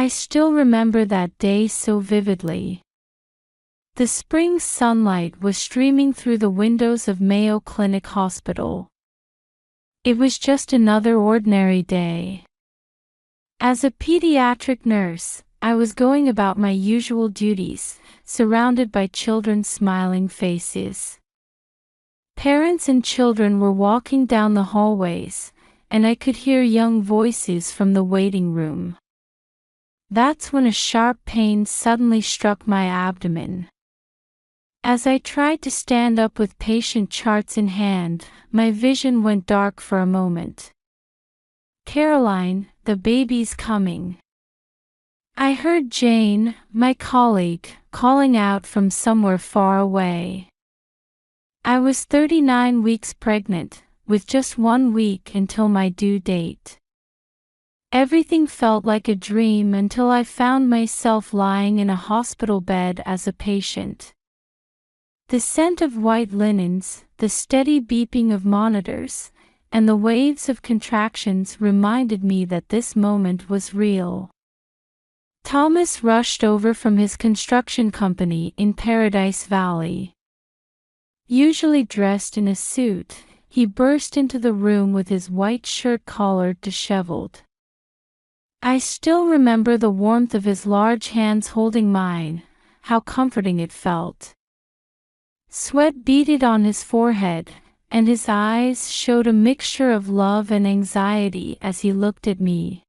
still remember that day so vividly. The spring sunlight was streaming through the windows of Mayo Clinic Hospital. It was just another ordinary day. As a pediatric nurse, I was going about my usual duties, surrounded by children's smiling faces. Parents and children were walking down the hallways, and I could hear young voices from the waiting room. That's when a sharp pain suddenly struck my abdomen. As I tried to stand up with patient charts in hand, my vision went dark for a moment. "Caroline, the baby's coming." I heard Jane, my colleague, calling out from somewhere far away. I was 39 weeks pregnant, with just 1 week until my due date. Everything felt like a dream until I found myself lying in a hospital bed as a patient. The scent of white linens, the steady beeping of monitors, and the waves of contractions reminded me that this moment was real. Thomas rushed over from his construction company in Paradise Valley. Usually dressed in a suit, he burst into the room with his white shirt collar disheveled. I still remember the warmth of his large hands holding mine, how comforting it felt. Sweat beaded on his forehead, and his eyes showed a mixture of love and anxiety as he looked at me.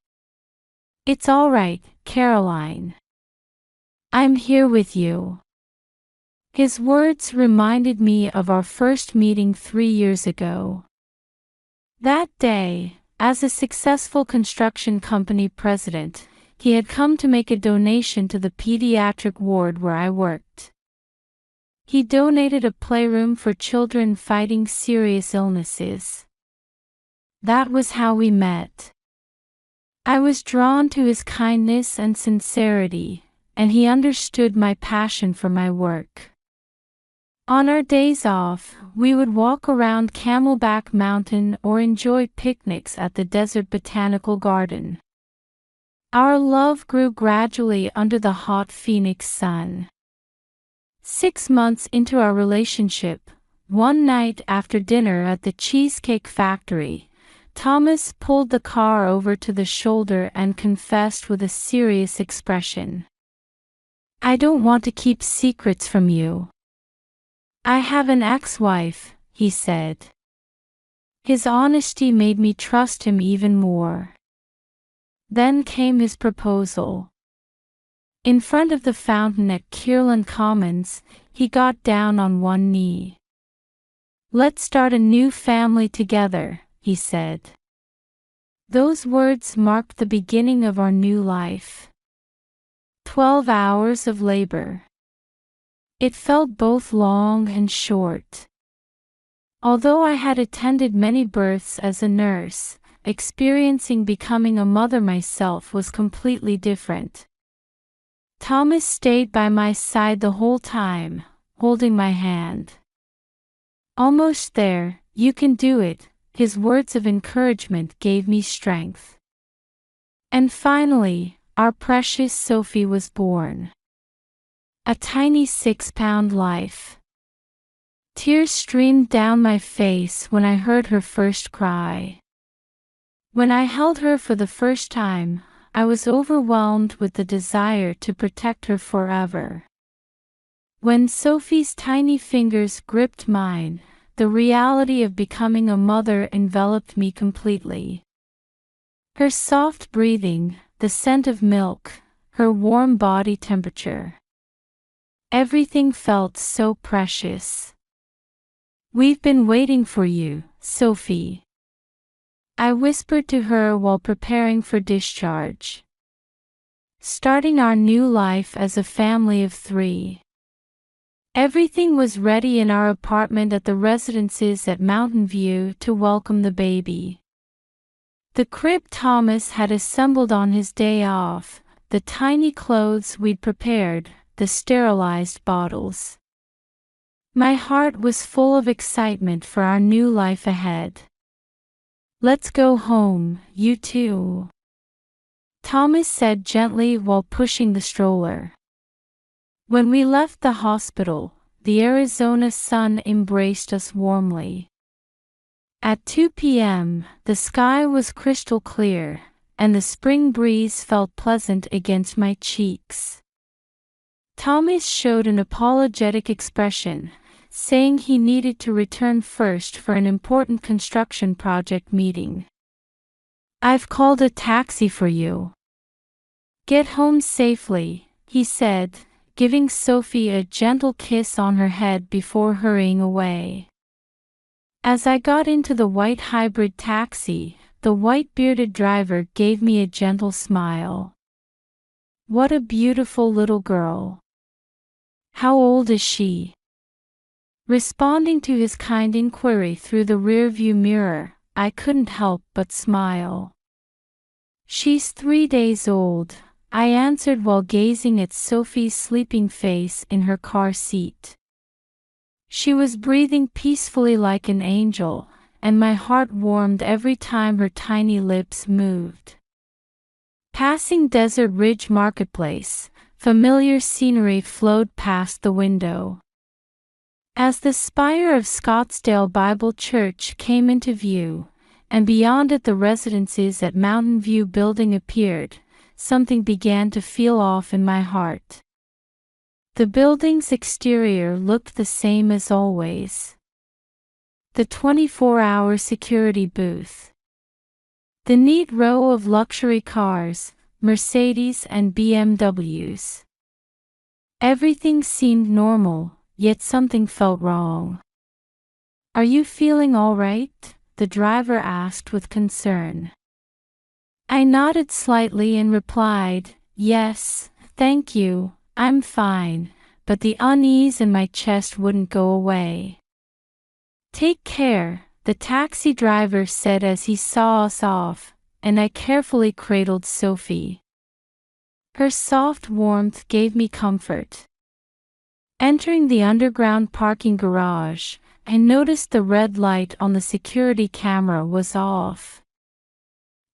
"It's all right, Caroline. I'm here with you." His words reminded me of our first meeting 3 years ago. That day, as a successful construction company president, he had come to make a donation to the pediatric ward where I worked. He donated a playroom for children fighting serious illnesses. That was how we met. I was drawn to his kindness and sincerity, and he understood my passion for my work. On our days off, we would walk around Camelback Mountain or enjoy picnics at the Desert Botanical Garden. Our love grew gradually under the hot Phoenix sun. 6 months into our relationship, one night after dinner at the Cheesecake Factory, Thomas pulled the car over to the shoulder and confessed with a serious expression, "I don't want to keep secrets from you. I have an ex-wife," he said. His honesty made me trust him even more. Then came his proposal. In front of the fountain at Kierland Commons, he got down on one knee. "Let's start a new family together," he said. Those words marked the beginning of our new life. 12 hours of labor. It felt both long and short. Although I had attended many births as a nurse, experiencing becoming a mother myself was completely different. Thomas stayed by my side the whole time, holding my hand. "Almost there, you can do it," his words of encouragement gave me strength. And finally, our precious Sophie was born. A tiny 6-pound life. Tears streamed down my face when I heard her first cry. When I held her for the first time, I was overwhelmed with the desire to protect her forever. When Sophie's tiny fingers gripped mine, the reality of becoming a mother enveloped me completely. Her soft breathing, the scent of milk, her warm body temperature. Everything felt so precious. "We've been waiting for you, Sophie," I whispered to her while preparing for discharge. Starting our new life as a family of 3. Everything was ready in our apartment at the residences at Mountain View to welcome the baby. The crib Thomas had assembled on his day off, the tiny clothes we'd prepared, the sterilized bottles. My heart was full of excitement for our new life ahead. "Let's go home, you two," Thomas said gently while pushing the stroller. When we left the hospital, the Arizona sun embraced us warmly. At 2 p.m., the sky was crystal clear, and the spring breeze felt pleasant against my cheeks. Thomas showed an apologetic expression, saying he needed to return first for an important construction project meeting. "I've called a taxi for you. Get home safely," he said, giving Sophie a gentle kiss on her head before hurrying away. As I got into the white hybrid taxi, the white-bearded driver gave me a gentle smile. "What a beautiful little girl. How old is she?" Responding to his kind inquiry through the rearview mirror, I couldn't help but smile. "She's 3 days old," I answered while gazing at Sophie's sleeping face in her car seat. She was breathing peacefully like an angel, and my heart warmed every time her tiny lips moved. Passing Desert Ridge Marketplace, familiar scenery flowed past the window. As the spire of Scottsdale Bible Church came into view, and beyond it the residences at Mountain View Building appeared, something began to feel off in my heart. The building's exterior looked the same as always. The 24-hour security booth. The neat row of luxury cars, Mercedes and BMWs. Everything seemed normal, yet something felt wrong. "Are you feeling all right?" the driver asked with concern. I nodded slightly and replied, "Yes, thank you, I'm fine," but the unease in my chest wouldn't go away. "Take care," the taxi driver said as he saw us off, and I carefully cradled Sophie. Her soft warmth gave me comfort. Entering the underground parking garage, I noticed the red light on the security camera was off.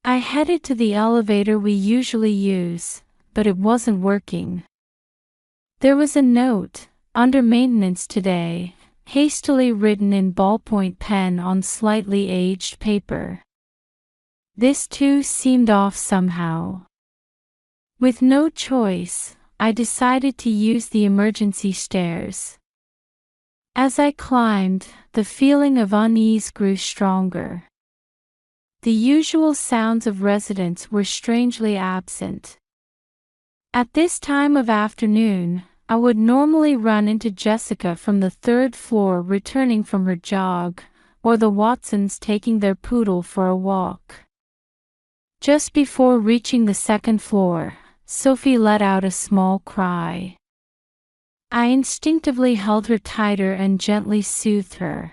I headed to the elevator we usually use, but it wasn't working. There was a note, "Under maintenance today," hastily written in ballpoint pen on slightly aged paper. This too seemed off somehow. With no choice, I decided to use the emergency stairs. As I climbed, the feeling of unease grew stronger. The usual sounds of residents were strangely absent. At this time of afternoon, I would normally run into Jessica from the 3rd floor returning from her jog, or the Watsons taking their poodle for a walk. Just before reaching the 2nd floor, Sophie let out a small cry. I instinctively held her tighter and gently soothed her.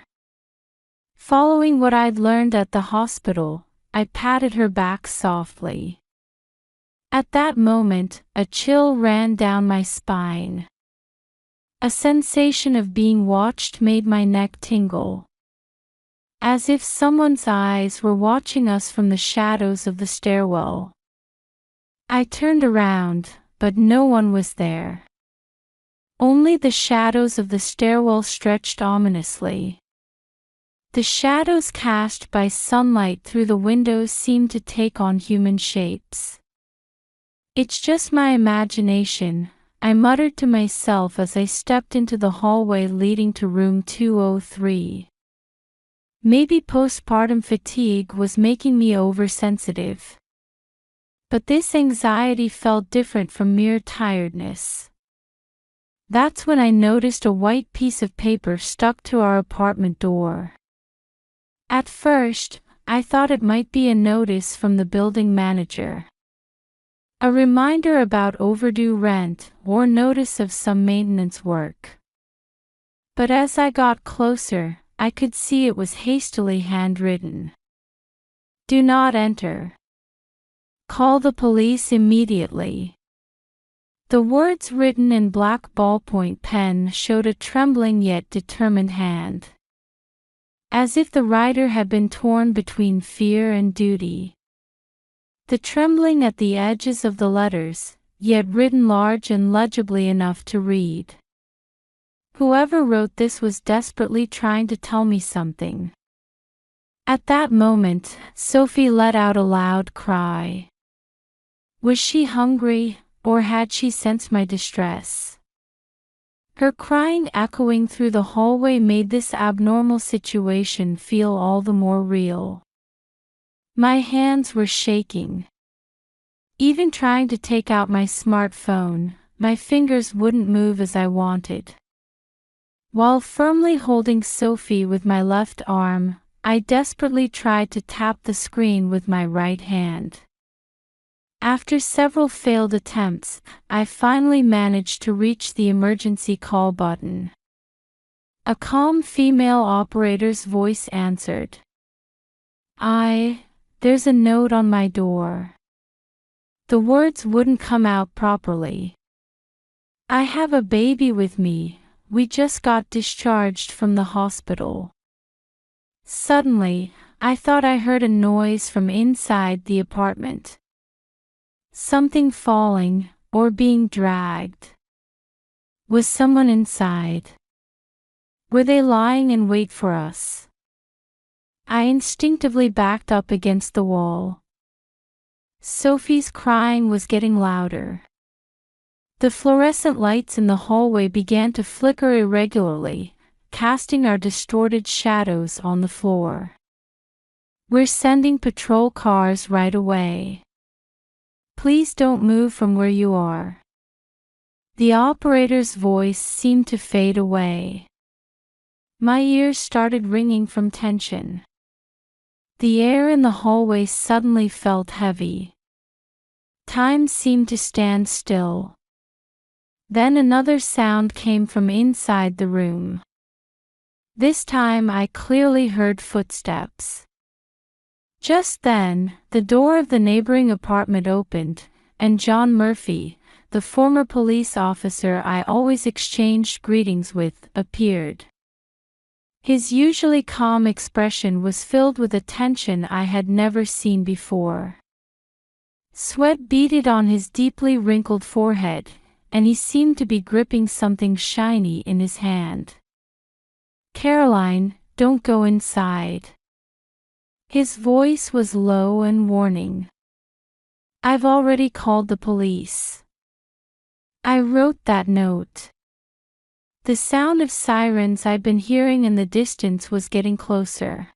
Following what I'd learned at the hospital, I patted her back softly. At that moment, a chill ran down my spine. A sensation of being watched made my neck tingle. As if someone's eyes were watching us from the shadows of the stairwell. I turned around, but no one was there. Only the shadows of the stairwell stretched ominously. The shadows cast by sunlight through the windows seemed to take on human shapes. "It's just my imagination," I muttered to myself as I stepped into the hallway leading to room 203. Maybe postpartum fatigue was making me oversensitive. But this anxiety felt different from mere tiredness. That's when I noticed a white piece of paper stuck to our apartment door. At first, I thought it might be a notice from the building manager. A reminder about overdue rent or notice of some maintenance work. But as I got closer, I could see it was hastily handwritten. "Do not enter. Call the police immediately." The words written in black ballpoint pen showed a trembling yet determined hand. As if the writer had been torn between fear and duty. the trembling at the edges of the letters, yet written large and legibly enough to read. Whoever wrote this was desperately trying to tell me something. At that moment, Sophie let out a loud cry. Was she hungry, or had she sensed my distress? Her crying echoing through the hallway made this abnormal situation feel all the more real. My hands were shaking. Even trying to take out my smartphone, my fingers wouldn't move as I wanted. While firmly holding Sophie with my left arm, I desperately tried to tap the screen with my right hand. After several failed attempts, I finally managed to reach the emergency call button. A calm female operator's voice answered. There's a note on my door. The words wouldn't come out properly. I have a baby with me. We just got discharged from the hospital. Suddenly, I thought I heard a noise from inside the apartment. Something falling, or being dragged. Was someone inside? Were they lying in wait for us? I instinctively backed up against the wall. Sophie's crying was getting louder. The fluorescent lights in the hallway began to flicker irregularly, casting our distorted shadows on the floor. We're sending patrol cars right away. Please don't move from where you are. The operator's voice seemed to fade away. My ears started ringing from tension. The air in the hallway suddenly felt heavy. Time seemed to stand still. Then another sound came from inside the room. This time I clearly heard footsteps. Just then, the door of the neighboring apartment opened, and John Murphy, the former police officer I always exchanged greetings with, appeared. His usually calm expression was filled with a tension I had never seen before. Sweat beaded on his deeply wrinkled forehead, and he seemed to be gripping something shiny in his hand. "Caroline, don't go inside." His voice was low and warning. "I've already called the police. I wrote that note." The sound of sirens I'd been hearing in the distance was getting closer.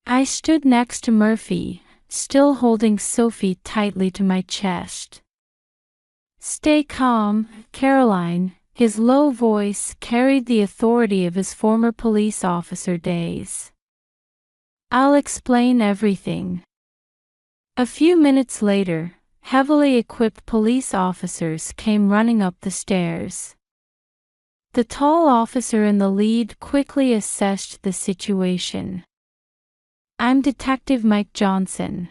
I stood next to Murphy, still holding Sophie tightly to my chest. "Stay calm, Caroline." His low voice carried the authority of his former police officer days. "I'll explain everything." A few minutes later, heavily equipped police officers came running up the stairs. The tall officer in the lead quickly assessed the situation. "I'm Detective Mike Johnson.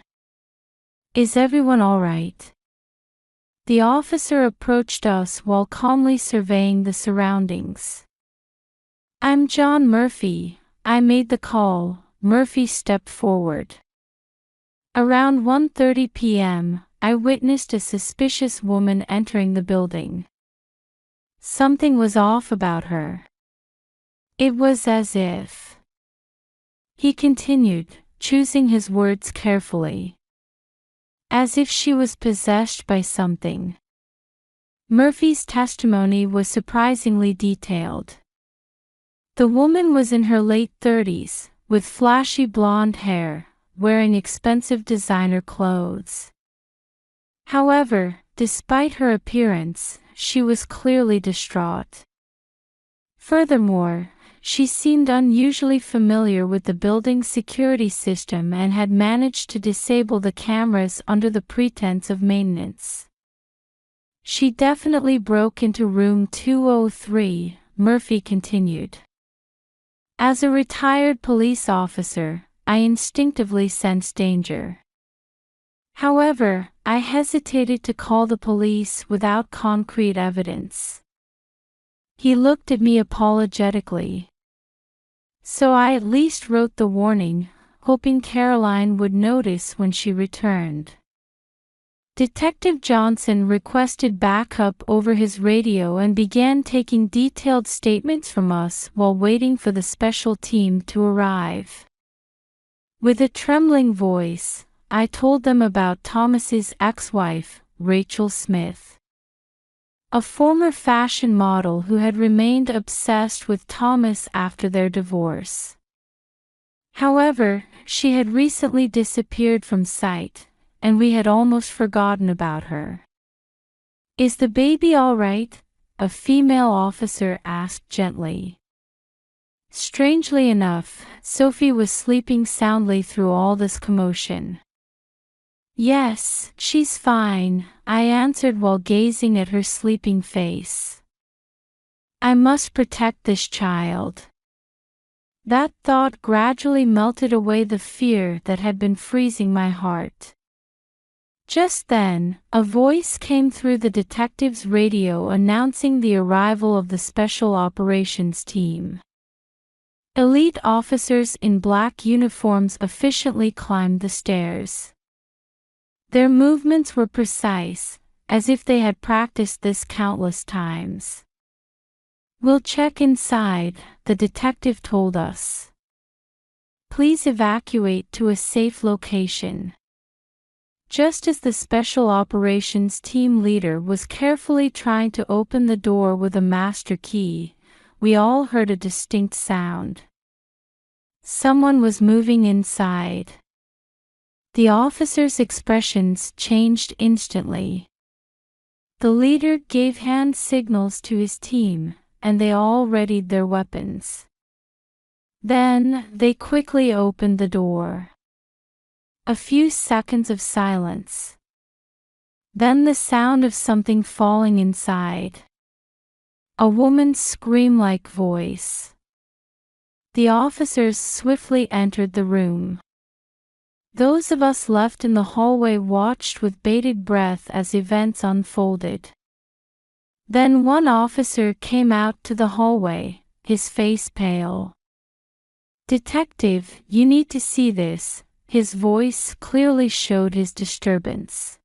Is everyone all right?" The officer approached us while calmly surveying the surroundings. "I'm John Murphy. I made the call." Murphy stepped forward. "Around 1:30 p.m., I witnessed a suspicious woman entering the building. Something was off about her. It was as if," he continued, choosing his words carefully, "as if she was possessed by something." Murphy's testimony was surprisingly detailed. The woman was in her late 30s, with flashy blonde hair, wearing expensive designer clothes. However, despite her appearance, she was clearly distraught. Furthermore, she seemed unusually familiar with the building's security system and had managed to disable the cameras under the pretense of maintenance. "She definitely broke into room 203, Murphy continued. "As a retired police officer, I instinctively sensed danger. However, I hesitated to call the police without concrete evidence." He looked at me apologetically. "So I at least wrote the warning, hoping Caroline would notice when she returned." Detective Johnson requested backup over his radio and began taking detailed statements from us while waiting for the special team to arrive. With a trembling voice, I told them about Thomas's ex-wife, Rachel Smith, a former fashion model who had remained obsessed with Thomas after their divorce. However, she had recently disappeared from sight, and we had almost forgotten about her. "Is the baby all right?" a female officer asked gently. Strangely enough, Sophie was sleeping soundly through all this commotion. "Yes, she's fine," I answered while gazing at her sleeping face. "I must protect this child." That thought gradually melted away the fear that had been freezing my heart. Just then, a voice came through the detective's radio announcing the arrival of the Special Operations Team. Elite officers in black uniforms efficiently climbed the stairs. Their movements were precise, as if they had practiced this countless times. "We'll check inside," the detective told us. "Please evacuate to a safe location." Just as the Special Operations Team leader was carefully trying to open the door with a master key, we all heard a distinct sound. Someone was moving inside. The officers' expressions changed instantly. The leader gave hand signals to his team, and they all readied their weapons. Then, they quickly opened the door. A few seconds of silence. Then the sound of something falling inside. A woman's scream-like voice. The officers swiftly entered the room. Those of us left in the hallway watched with bated breath as events unfolded. Then one officer came out to the hallway, his face pale. "Detective, you need to see this." His voice clearly showed his disturbance.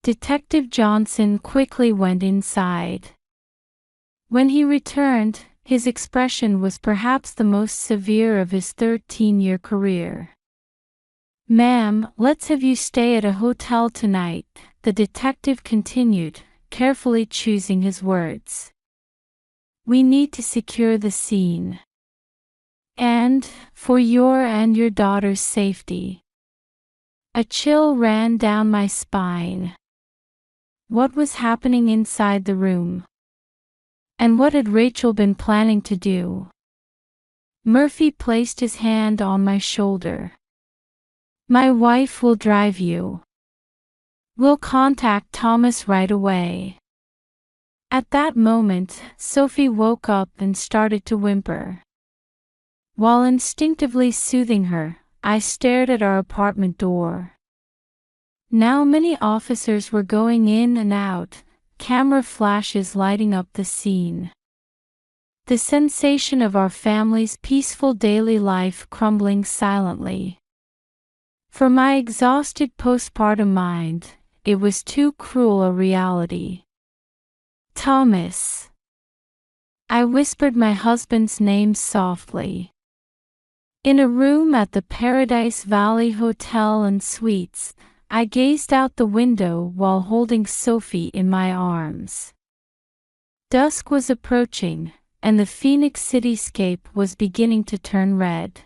Detective Johnson quickly went inside. When he returned, his expression was perhaps the most severe of his 13-year career. "Ma'am, let's have you stay at a hotel tonight," the detective continued, carefully choosing his words. "We need to secure the scene. And, for your and your daughter's safety." A chill ran down my spine. What was happening inside the room? And what had Rachel been planning to do? Murphy placed his hand on my shoulder. "My wife will drive you. We'll contact Thomas right away." At that moment, Sophie woke up and started to whimper. While instinctively soothing her, I stared at our apartment door. Now many officers were going in and out, camera flashes lighting up the scene. The sensation of our family's peaceful daily life crumbling silently. For my exhausted postpartum mind, it was too cruel a reality. "Thomas." I whispered my husband's name softly. In a room at the Paradise Valley Hotel and Suites, I gazed out the window while holding Sophie in my arms. Dusk was approaching, and the Phoenix cityscape was beginning to turn red.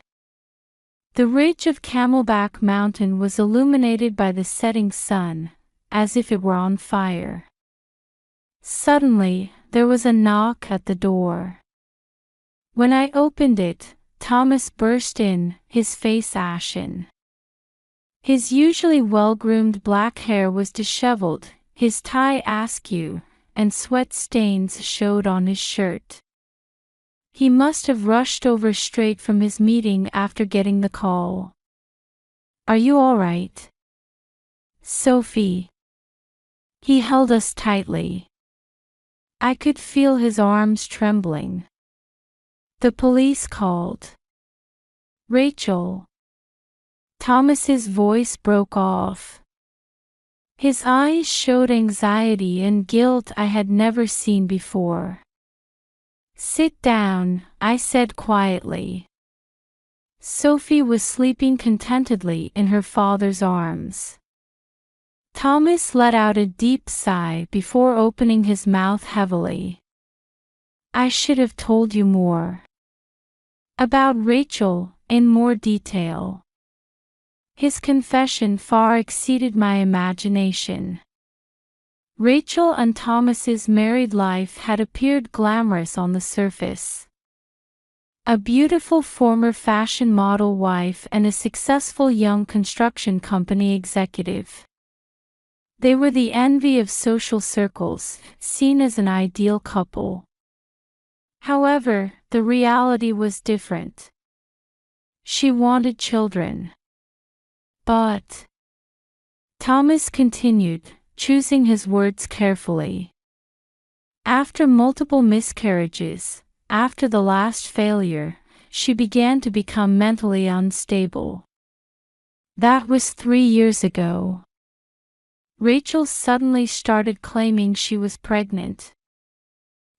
The ridge of Camelback Mountain was illuminated by the setting sun, as if it were on fire. Suddenly, there was a knock at the door. When I opened it, Thomas burst in, his face ashen. His usually well-groomed black hair was disheveled, his tie askew, and sweat stains showed on his shirt. He must have rushed over straight from his meeting after getting the call. "Are you all right, Sophie?" He held us tightly. I could feel his arms trembling. "The police called. Rachel." Thomas's voice broke off. His eyes showed anxiety and guilt I had never seen before. "Sit down," I said quietly. Sophie was sleeping contentedly in her father's arms. Thomas let out a deep sigh before opening his mouth heavily. "I should have told you more. About Rachel, in more detail." His confession far exceeded my imagination. Rachel and Thomas's married life had appeared glamorous on the surface. A beautiful former fashion model wife and a successful young construction company executive. They were the envy of social circles, seen as an ideal couple. However, the reality was different. She wanted children. But, Thomas continued, choosing his words carefully, after multiple miscarriages, after the last failure, she began to become mentally unstable. That was 3 years ago. Rachel suddenly started claiming she was pregnant.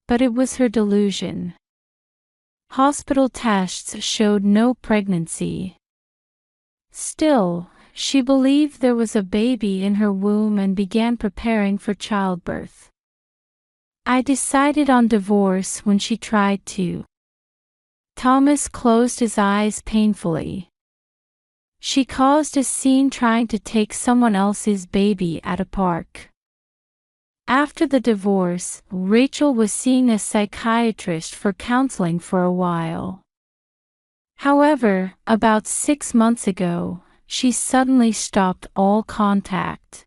But it was her delusion. Hospital tests showed no pregnancy. Still, she believed there was a baby in her womb and began preparing for childbirth. I decided on divorce when she tried to. Thomas closed his eyes painfully. She caused a scene trying to take someone else's baby at a park. After the divorce, Rachel was seeing a psychiatrist for counseling for a while. However, about 6 months ago, she suddenly stopped all contact.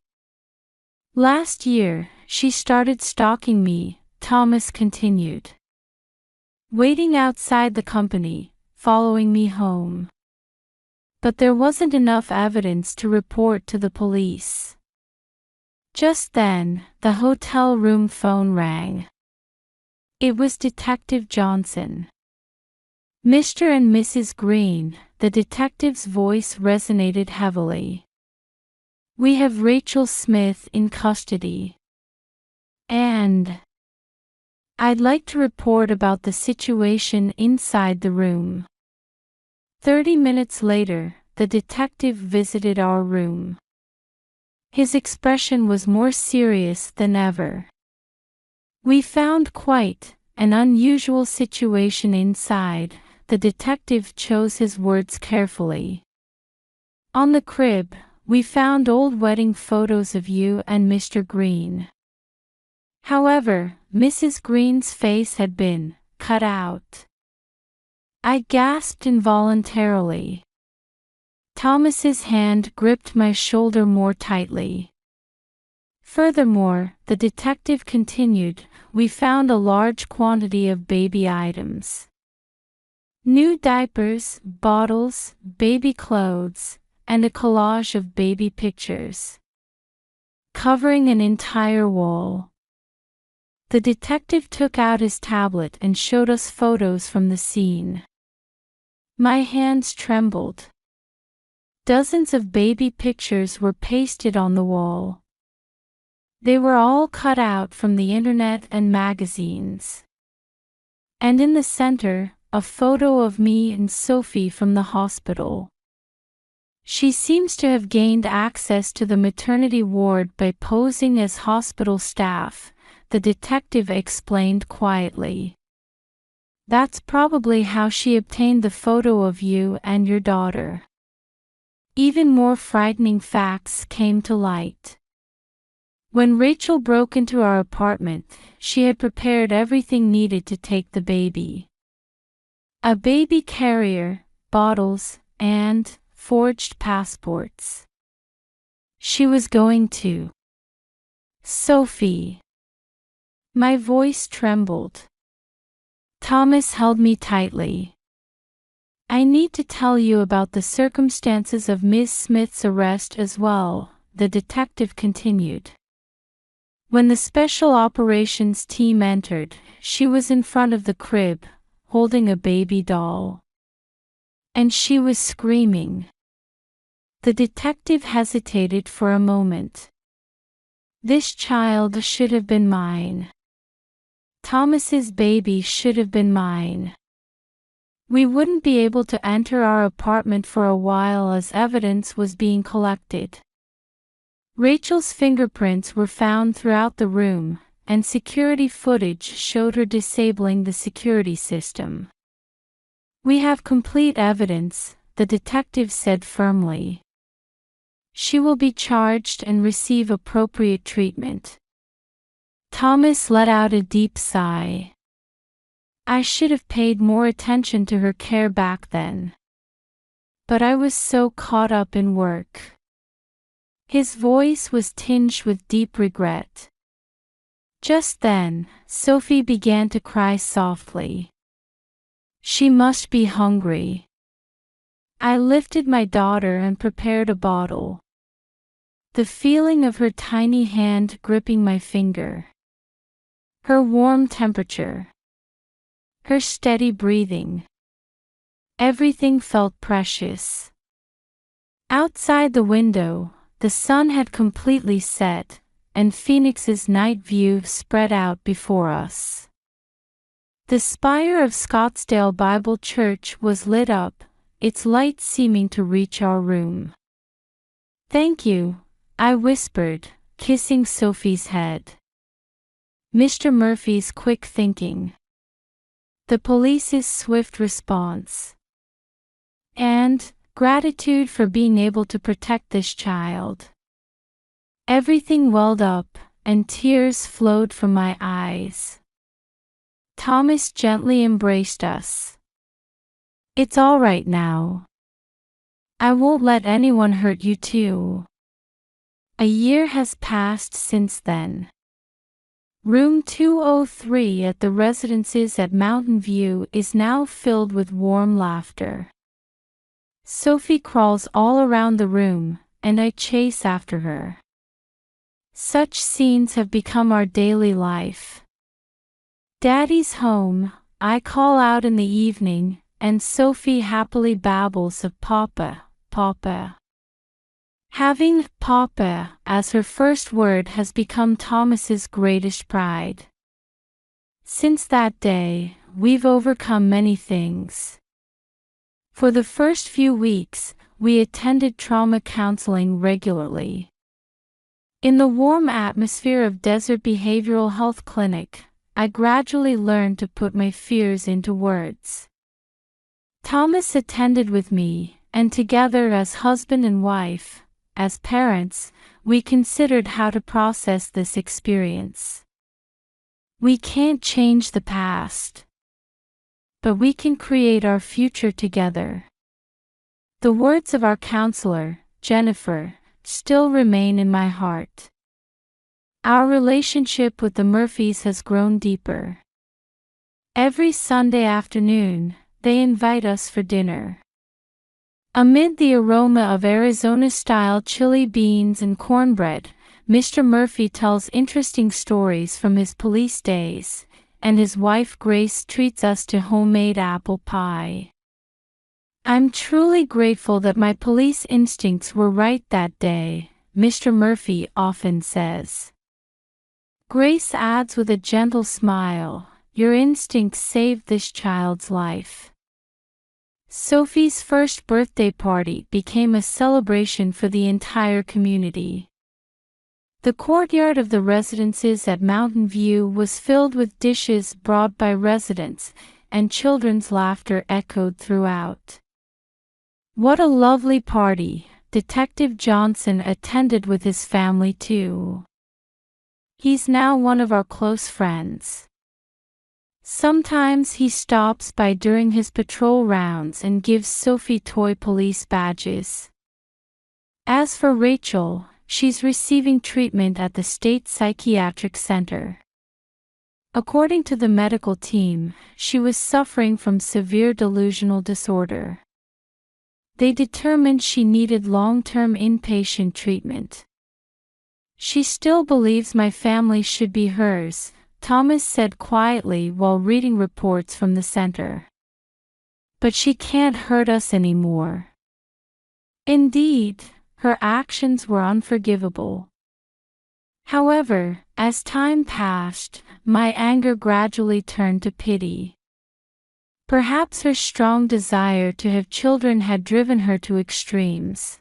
Last year, she started stalking me, Thomas continued. Waiting outside the company, following me home. But there wasn't enough evidence to report to the police. Just then, the hotel room phone rang. It was Detective Johnson. "Mr. and Mrs. Green," the detective's voice resonated heavily. "We have Rachel Smith in custody. And I'd like to report about the situation inside the room." 30 minutes later, the detective visited our room. His expression was more serious than ever. "We found quite an unusual situation inside," the detective chose his words carefully. "On the crib, we found old wedding photos of you and Mr. Green. However, Mrs. Green's face had been cut out." I gasped involuntarily. Thomas's hand gripped my shoulder more tightly. Furthermore, the detective continued, "We found a large quantity of baby items. New diapers, bottles, baby clothes, and a collage of baby pictures. Covering an entire wall." The detective took out his tablet and showed us photos from the scene. My hands trembled. Dozens of baby pictures were pasted on the wall. They were all cut out from the internet and magazines. And in the center, a photo of me and Sophie from the hospital. "She seems to have gained access to the maternity ward by posing as hospital staff," the detective explained quietly. "That's probably how she obtained the photo of you and your daughter." Even more frightening facts came to light. When Rachel broke into our apartment, she had prepared everything needed to take the baby. A baby carrier, bottles, and forged passports. She was going to Sophie. My voice trembled. Thomas held me tightly. "I need to tell you about the circumstances of Ms. Smith's arrest as well," the detective continued. "When the special operations team entered, she was in front of the crib, holding a baby doll. And she was screaming." The detective hesitated for a moment. This child should have been mine. Thomas's baby should have been mine. We wouldn't be able to enter our apartment for a while as evidence was being collected. Rachel's fingerprints were found throughout the room, and security footage showed her disabling the security system. We have complete evidence, the detective said firmly. She will be charged and receive appropriate treatment. Thomas let out a deep sigh. I should have paid more attention to her care back then. But I was so caught up in work. His voice was tinged with deep regret. Just then, Sophie began to cry softly. She must be hungry. I lifted my daughter and prepared a bottle. The feeling of her tiny hand gripping my finger. Her warm temperature. Her steady breathing. Everything felt precious. Outside the window, the sun had completely set, and Phoenix's night view spread out before us. The spire of Scottsdale Bible Church was lit up, its light seeming to reach our room. Thank you, I whispered, kissing Sophie's head. Mr. Murphy's quick thinking. The police's swift response. And gratitude for being able to protect this child. Everything welled up, and tears flowed from my eyes. Thomas gently embraced us. It's all right now. I won't let anyone hurt you too. A year has passed since then. Room 203 at the residences at Mountain View is now filled with warm laughter. Sophie crawls all around the room, and I chase after her. Such scenes have become our daily life. Daddy's home, I call out in the evening, and Sophie happily babbles of Papa, Papa. Having Papa as her first word has become Thomas's greatest pride. Since that day, we've overcome many things. For the first few weeks, we attended trauma counseling regularly. In the warm atmosphere of Desert Behavioral Health Clinic, I gradually learned to put my fears into words. Thomas attended with me, and together as husband and wife, as parents, we considered how to process this experience. We can't change the past, but we can create our future together. The words of our counselor, Jennifer, still remain in my heart. Our relationship with the Murphys has grown deeper. Every Sunday afternoon, they invite us for dinner. Amid the aroma of Arizona-style chili beans and cornbread, Mr. Murphy tells interesting stories from his police days, and his wife Grace treats us to homemade apple pie. I'm truly grateful that my police instincts were right that day, Mr. Murphy often says. Grace adds with a gentle smile, your instincts saved this child's life. Sophie's first birthday party became a celebration for the entire community. The courtyard of the residences at Mountain View was filled with dishes brought by residents, and children's laughter echoed throughout. What a lovely party! Detective Johnson attended with his family too. He's now one of our close friends. Sometimes he stops by during his patrol rounds and gives Sophie toy police badges. As for Rachel, she's receiving treatment at the State Psychiatric Center. According to the medical team, she was suffering from severe delusional disorder. They determined she needed long-term inpatient treatment. She still believes my family should be hers, Thomas said quietly while reading reports from the center. But she can't hurt us anymore. Indeed, her actions were unforgivable. However, as time passed, my anger gradually turned to pity. Perhaps her strong desire to have children had driven her to extremes.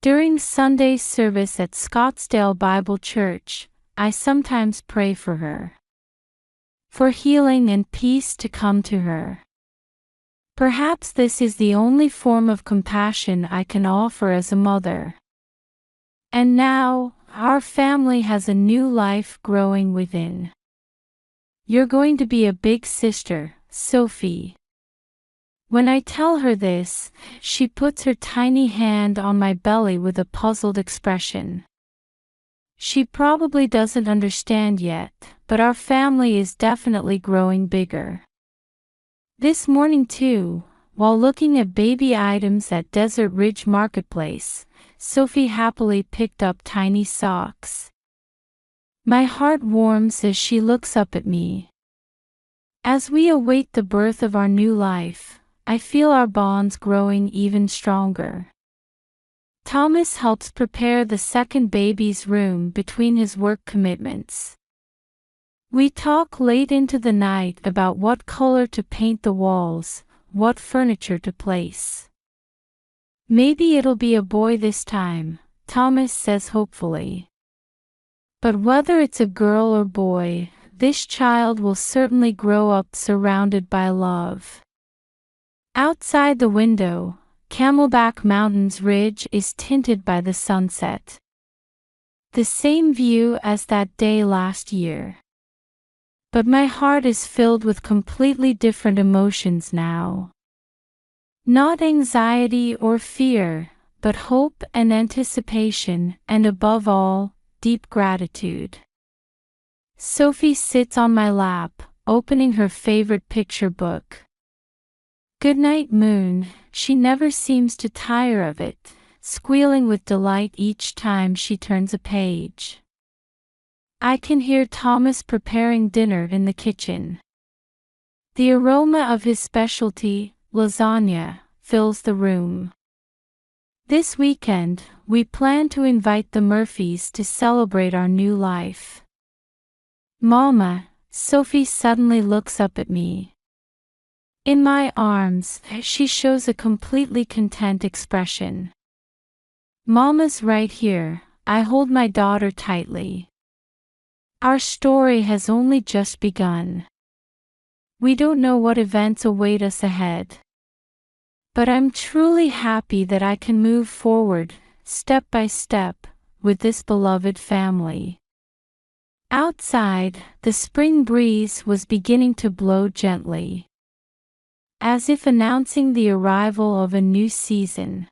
During Sunday service at Scottsdale Bible Church, I sometimes pray for her, for healing and peace to come to her. Perhaps this is the only form of compassion I can offer as a mother. And now, our family has a new life growing within. You're going to be a big sister, Sophie. When I tell her this, she puts her tiny hand on my belly with a puzzled expression. She probably doesn't understand yet, but our family is definitely growing bigger. This morning too, while looking at baby items at Desert Ridge Marketplace, Sophie happily picked up tiny socks. My heart warms as she looks up at me. As we await the birth of our new life, I feel our bonds growing even stronger. Thomas helps prepare the second baby's room between his work commitments. We talk late into the night about what color to paint the walls, what furniture to place. Maybe it'll be a boy this time, Thomas says hopefully. But whether it's a girl or boy, this child will certainly grow up surrounded by love. Outside the window, Camelback Mountain's ridge is tinted by the sunset. The same view as that day last year. But my heart is filled with completely different emotions now. Not anxiety or fear, but hope and anticipation, and above all, deep gratitude. Sophie sits on my lap, opening her favorite picture book. Goodnight Moon, she never seems to tire of it, squealing with delight each time she turns a page. I can hear Thomas preparing dinner in the kitchen. The aroma of his specialty, lasagna, fills the room. This weekend, we plan to invite the Murphys to celebrate our new life. Mama, Sophie suddenly looks up at me. In my arms, she shows a completely content expression. Mama's right here, I hold my daughter tightly. Our story has only just begun. We don't know what events await us ahead. But I'm truly happy that I can move forward, step by step, with this beloved family. Outside, the spring breeze was beginning to blow gently, as if announcing the arrival of a new season.